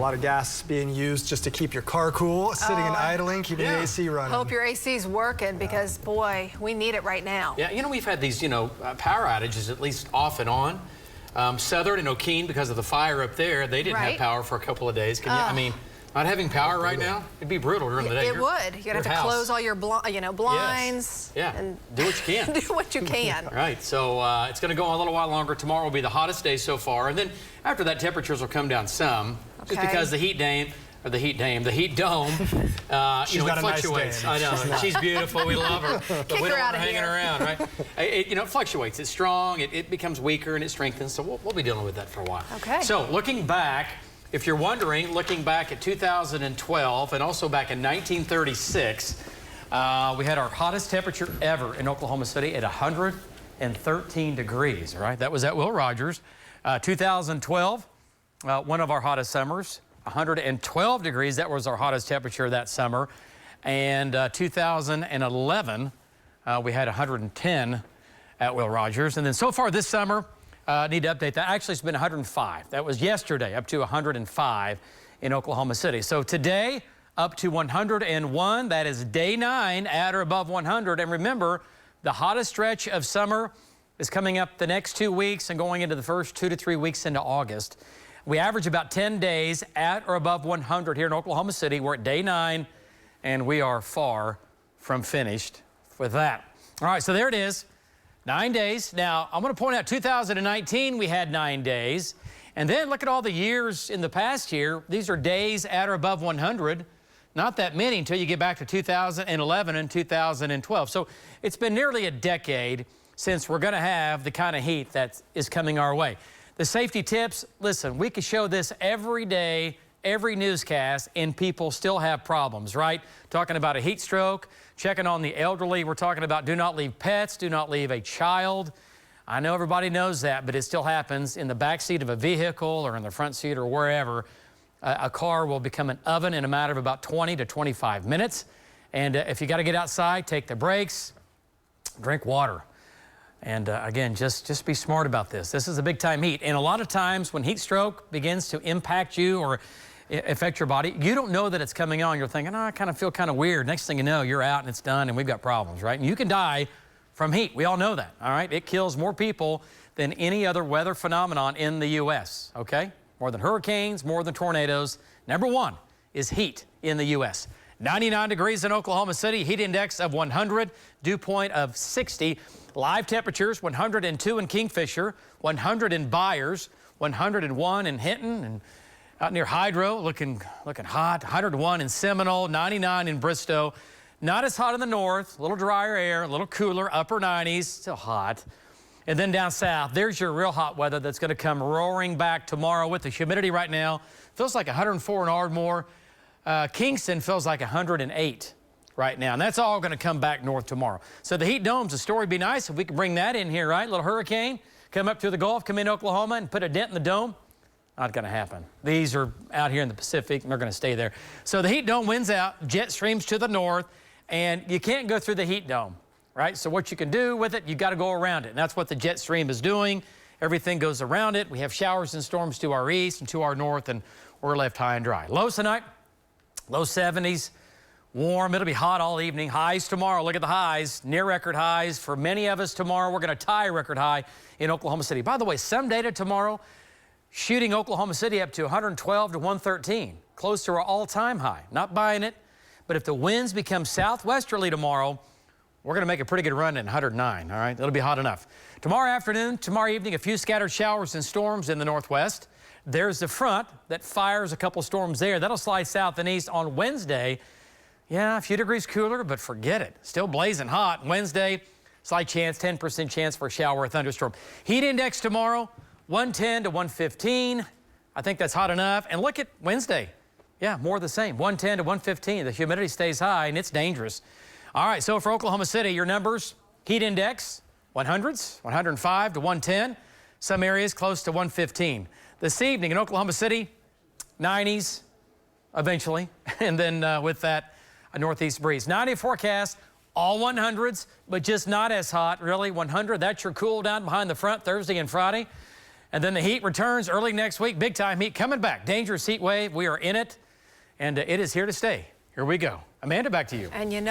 A lot of gas being used just to keep your car cool, sitting and idling, keeping the AC running. Hope your AC's working because, boy, we need it right now. Yeah, you know, we've had these, power outages at least off and on. Southern and O'Keene, because of the fire up there, they didn't have power for a couple of days. Can you, I mean, not having power right now, it'd be brutal during the day. It would. You'd have to close all your blinds. Yes. Yeah, and do what you can. Do what you can. Right, so it's going to go on a little while longer. Tomorrow will be the hottest day so far. And then after that, temperatures will come down some. Just because the heat dome, it fluctuates. Nice, I know, she's beautiful, we love her, but we don't want her hanging around, right? It fluctuates, it's strong, it becomes weaker and it strengthens, so we'll be dealing with that for a while. Okay. So looking back, if you're wondering, looking back at 2012 and also back in 1936, we had our hottest temperature ever in Oklahoma City at 113 degrees, right? That was at Will Rogers. 2012, one of our hottest summers, 112 degrees. That was our hottest temperature that summer. And 2011, we had 110 at Will Rogers. And then so far this summer, need to update that. Actually, it's been 105. That was yesterday, up to 105 in Oklahoma City. So today, up to 101. That is day 9 at or above 100. And remember, the hottest stretch of summer is coming up the next 2 weeks and going into the first 2 to 3 weeks into August. We average about 10 days at or above 100 here in Oklahoma City. We're at day 9, and we are far from finished with that. All right, so there it is, 9 days. Now, I'm going to point out 2019, we had 9 days. And then look at all the years in the past year. These are days at or above 100. Not that many until you get back to 2011 and 2012. So it's been nearly a decade since we're going to have the kind of heat that is coming our way. The safety tips, listen, we could show this every day, every newscast, and people still have problems, right? Talking about a heat stroke, checking on the elderly. We're talking about do not leave pets, do not leave a child. I know everybody knows that, but it still happens in the back seat of a vehicle or in the front seat or wherever. A car will become an oven in a matter of about 20 to 25 minutes. And if you got to get outside, take the breaks, drink water. And again, just be smart about this. This is a big-time heat. And a lot of times when heat stroke begins to impact you or affect your body, you don't know that it's coming on. You're thinking, oh, I kind of feel kind of weird. Next thing you know, you're out and it's done and we've got problems, right? And you can die from heat. We all know that, all right? It kills more people than any other weather phenomenon in the U.S., okay? More than hurricanes, more than tornadoes. Number 1 is heat in the U.S. 99 degrees in Oklahoma City, heat index of 100, dew point of 60. Live temperatures, 102 in Kingfisher, 100 in Byers, 101 in Hinton, and out near Hydro, looking hot, 101 in Seminole, 99 in Bristow. Not as hot in the north, a little drier air, a little cooler, upper 90s, still hot. And then down south, there's your real hot weather that's going to come roaring back tomorrow with the humidity right now. Feels like 104 in Ardmore. Kingston feels like 108 right now, and that's all going to come back north tomorrow. So the heat dome's a story. Be nice if we could bring that in here, right? A little hurricane, come up through the Gulf, come in Oklahoma, and put a dent in the dome. Not going to happen. These are out here in the Pacific, and they're going to stay there. So the heat dome wins out, jet streams to the north, and you can't go through the heat dome, right? So what you can do with it, you got to go around it, and that's what the jet stream is doing. Everything goes around it. We have showers and storms to our east and to our north, and we're left high and dry. Lows tonight, low 70s. Warm, it'll be hot all evening. Highs tomorrow, look at the highs, near record highs. For many of us tomorrow, we're going to tie a record high in Oklahoma City. By the way, some data tomorrow shooting Oklahoma City up to 112 to 113, close to our all-time high. Not buying it, but if the winds become southwesterly tomorrow, we're going to make a pretty good run at 109, all right? It'll be hot enough. Tomorrow afternoon, tomorrow evening, a few scattered showers and storms in the northwest. There's the front that fires a couple storms there. That'll slide south and east on Wednesday. Yeah, a few degrees cooler, but forget it. Still blazing hot. Wednesday, slight chance, 10% chance for a shower or thunderstorm. Heat index tomorrow, 110 to 115. I think that's hot enough. And look at Wednesday. Yeah, more of the same, 110 to 115. The humidity stays high, and it's dangerous. All right, so for Oklahoma City, your numbers, heat index, 100s, 105 to 110. Some areas close to 115. This evening in Oklahoma City, 90s eventually, and then with that, a northeast breeze. 90 forecast, all 100s, but just not as hot, really. 100, that's your cool down behind the front Thursday and Friday. And then the heat returns early next week. Big time heat coming back. Dangerous heat wave. We are in it, and it is here to stay. Here we go. Amanda, back to you. And you know.